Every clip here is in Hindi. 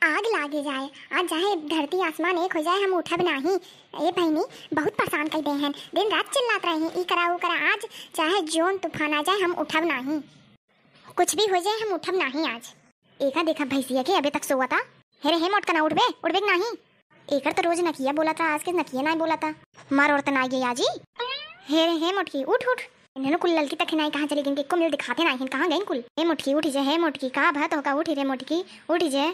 आग लागे जाए, आज चाहे धरती आसमान एक हो जाए, हम उठब नहीं। ए बहनी बहुत परेशान कर दे हैं, दिन रात चिल्लात रहे हैं, ई करा वो करा। आज चाहे जोन तूफान आ जाए, हम उठब नहीं। कुछ भी हो जाए, हम उठब नहीं आज। एका देखा भैंसिया के अबे तक सोवा था। हेरे हे मोट कना उठबे उठबे नहीं। एकर तो रोज नकिया बोला था, आज के नकिया नहीं बोला था। मार औरत ना गई आजी। हेरे हे मोटकी उठ उठ। इन्हें कुल ललकी तक नहीं कहाँ चली गई, को मिल दिखाते नहीं कहाँ गई कुल। हे मोटकी उठी जे, हे मोटकी का भात होगा, उठी रे मोटकी उठी जे।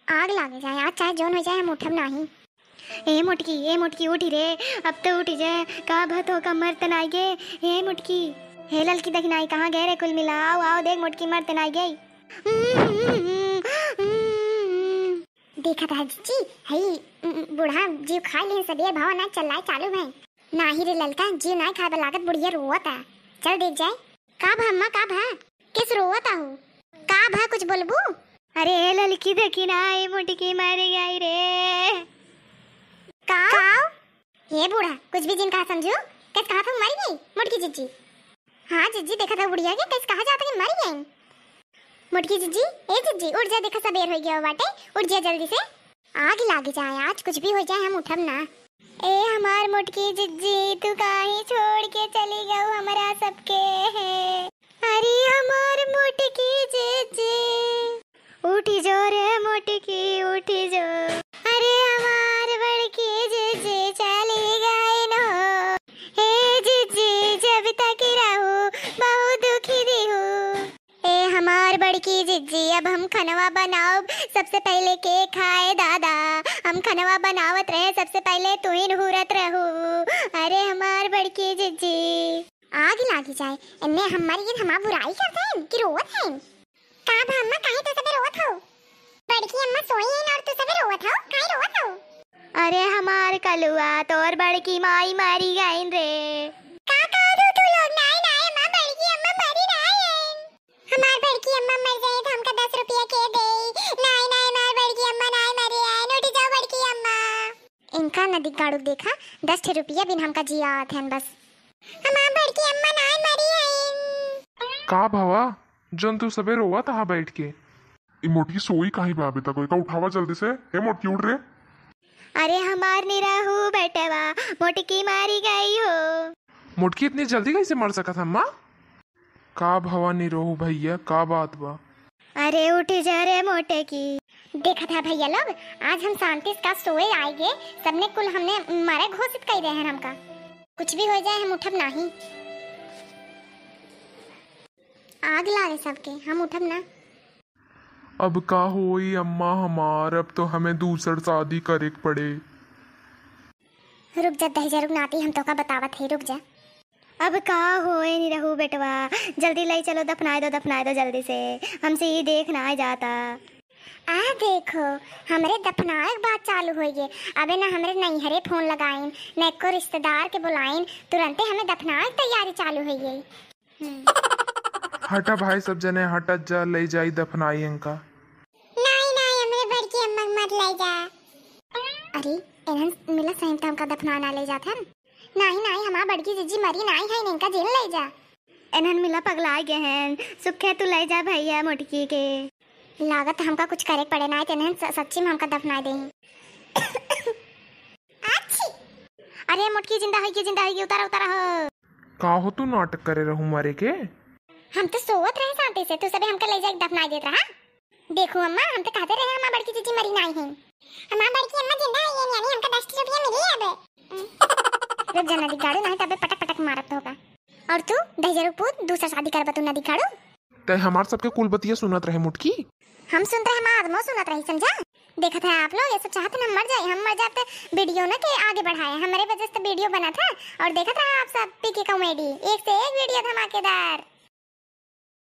आग लागे जाए, आज चाहे जोन हो जाए, हम उठब नहीं। ए मोटकी उठी रे, अब तो उठी जे, का भात होगा, मरते नहीं गे। हे मोटकी, हे ललकी तक नहीं कहाँ गए रे कुल मिला। आओ आओ देख मोटकी मरते नहीं गई। देखा था जी, हई बूढ़ा जीव खा लिए सदिया भाव ना चलाए चालू भाई। नाही रे ललका, जीव नहीं खाए लागत, बुढ़िया रोवता। चल देख जाए। का भा अम्मा, का भा किस रोवता हो? का भा कुछ बोलबू? अरे ललकी देखी ना, ये मोटकी मारी गई रे। का ये बूढ़ा कुछ भी जिन कहा समझो, किस कहा था मरी गई मोटकी जीजी? हाँ जीजी देखा था बुढ़िया के, किस कहा जाता कि मरी गई मोटकी जीजी। ए जीजी उठ जा, देखा सबेर हो गया बाटे, उठ जा जल्दी से। आग लाग जाए, आज कुछ भी हो जाए, हम उठब ना। ए हमार मोटकी जीजी, तू काहे छोड़ के चली गऊ हमरा सबके है। अरे हमार मोटकी जीजी उठी जो रे मोटकी उठी जो। अरे हमार बड़की जीजी चली गई न हो। हे जीजी जब तक रहूं बहुत दुखी दी हूँ। ए हमार बड़की जीजी, अब हम खनवा बनाओ, सबसे पहले के खाए दादा। हम खनवा बनावत रहे, सबसे पहले तू ही नहूरत रहू। अरे हमार बड़की जीजी आग लागी जाए, इनने हमारी हमार बुराई करते हैं कि रोवत हैं। का भा अम्मा काहे तो सबे रोवत हो? बड़की अम्मा सोई हैं और तू सबे रोवत हो, काहे रोवत हो? अरे हमार कलुआ तोर बड़की माई मारी गई रे। का कहा तू लोग? नहीं नहीं अम्मा, बड़की अम्मा मरी नहीं। हमार बड़की अम्मा मर गई तो हमका 10 रुपया के दे। नहीं नहीं हमार बड़की अम्मा नहीं मरी है, उठ जाओ बड़की अम्मा। इनका नदी गाड़ू देखा, 10 रुपया बिन हमका जिया थे बस। हमार बड़की अम्मा नहीं मरी है। का भावा जन तू सबे रोवा तहा बैठ के? ई मोटकी सोई काहे बा अबे तक? का उठावा जल्दी से। हे मोटकी उठ रे। अरे हमार निराहू बेटवा मोटकी मारी गई हो। मोटकी इतनी जल्दी कैसे मर सका था अम्मा? का भावा नहीं रोहू भैया, का बात बा? अरे उठी जा रे मोटकी। देखा था भैया लोग, आज हम शांति का सोए आएंगे, सबने कुल हमने मारे घोषित कर रहे हैं हमका। कुछ भी हो जाए हम उठब नहीं। आग लागे सबके, हम उठब ना। अब का होई अम्मा हमार, अब तो हमें दूसर शादी करे पड़े। रुक जा दहजा, रुक नाती हम तो का बतावत है, रुक जा। अब का होए नहीं रहू बेटवा, जल्दी ले चलो, दफनाए दो जल्दी से, हमसे ये देखना आ जाता। आ देखो हमरे दफनाए बात चालू हो गए। अबे ना हमरे नैहरे फोन लगाइन, न को रिश्तेदार के बुलाइन, तुरंते हमें दफनाए तैयारी चालू हो गई। हटा भाई सब जने हटत जा, ले जाई दफनाई इनका। नहीं नहीं हमरे बड़की अम्मा मत ले जा। अरे इन्हन मिला सही टाइम का दफनाना ले जाता है। नहीं नहीं हमार बड़की जीजी मरी नहीं है, इनका जेल ले जा। इन्हन मिला पगला गए हैं, सुखे तू ले जा भैया मोटकी के। लागत हमका कुछ करे पड़े ना, इन्हन सच्ची में हमका दफना दे। अच्छी अरे मोटकी जिंदा है कि उतारा उतारा हो। का हो तू नाटक करे रहू मारे के? हम तो सोवत रहे शांति से, तू सबे हमका ले जाके दफना देत रहा। देखो अम्मा हम तो कहते रहे हमार बड़की जीजी मरी नहीं है। हमार बड़की अम्मा जिंदा है, यानी हमका 10 रुपया मिली है अब। रुक जा नदी गाड़ू, नहीं तबे पटक पटक मारत होगा। और तू दहजरू पूत दूसरा शादी करबा तू नदी गाड़ू। ते हमार सबके कुलबतिया सुनत रहे मुटकी। हम सुनते हैं, हमार आदमो सुनत रही, समझा? देखा था आप लोग ये सब चाहते हम मर जाते वीडियो ना के आगे बढ़ाए, हमारे वजह से वीडियो बना था। और देखा था आप सब पीके कॉमेडी, एक से एक वीडियो धमाकेदार।